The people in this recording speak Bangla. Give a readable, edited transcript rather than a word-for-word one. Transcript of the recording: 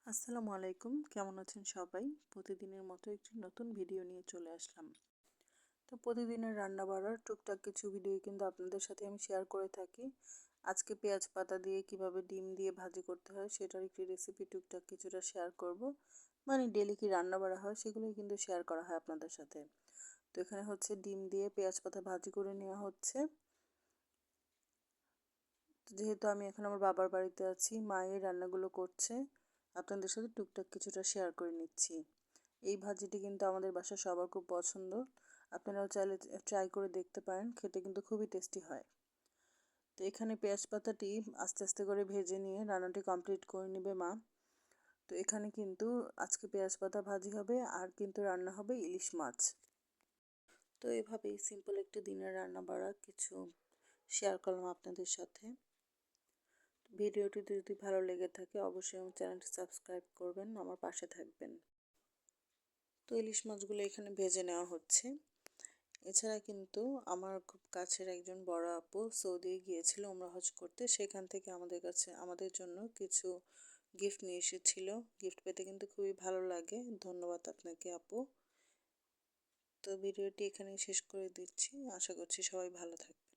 আসসালামু আলাইকুম, কেমন আছেন সবাই? প্রতিদিনের মতো একটি নতুন ভিডিও নিয়ে চলে আসলাম। তো প্রতিদিনের রান্না বাড়ার টুকটাক কিছু ভিডিও কিন্তু আপনাদের সাথে আমি শেয়ার করে থাকি। আজকে পেঁয়াজ পাতা দিয়ে কিভাবে ডিম দিয়ে ভাজি করতে হয় সেটার একটি রেসিপি টুকটাক কিছুটা শেয়ার করব। মানে ডেলি কি রান্না বাড়া হয় সেগুলোই কিন্তু শেয়ার করা হয় আপনাদের সাথে। তো এখানে হচ্ছে ডিম দিয়ে পেঁয়াজ পাতা ভাজি করে নেওয়া হচ্ছে। যেহেতু আমি এখন আমার বাবার বাড়িতে আছি, মা এই রান্নাগুলো করছে, আপনাদের সাথে টুকটাক কিছুটা শেয়ার করে নিচ্ছি। এই ভাজিটি কিন্তু আমাদের বাসার সবার খুব পছন্দ। আপনারাও চাইলে ট্রাই করে দেখতে পারেন, খেতে কিন্তু খুবই টেস্টি হয়। তো এখানে পেঁয়াজ পাতাটি আস্তে আস্তে করে ভেজে নিয়ে রান্নাটি কমপ্লিট করে নেবে মা। তো এখানে কিন্তু আজকে পেঁয়াজ পাতা ভাজি হবে আর কিন্তু রান্না হবে ইলিশ মাছ। তো এভাবেই সিম্পল একটি দিনের রান্না বাড়া কিছু শেয়ার করলাম আপনাদের সাথে। ভিডিওটি যদি ভালো লেগে থাকে অবশ্যই আমার চ্যানেলটি সাবস্ক্রাইব করবেন, আমার পাশে থাকবেন। তো ইলিশ মাছগুলো এখানে ভেজে নেওয়া হচ্ছে। এছাড়া কিন্তু আমার খুব কাছের একজন বড় আপু সৌদি গিয়েছিল ওমরা হজ করতে, সেখান থেকে আমাদের জন্য কিছু গিফট নিয়ে এসেছিল। গিফট পেতে কিন্তু খুবই ভালো লাগে। ধন্যবাদ আপনাকে আপু। তো ভিডিওটি এখানেই শেষ করে দিচ্ছি, আশা করছি সবাই ভালো থাকবে।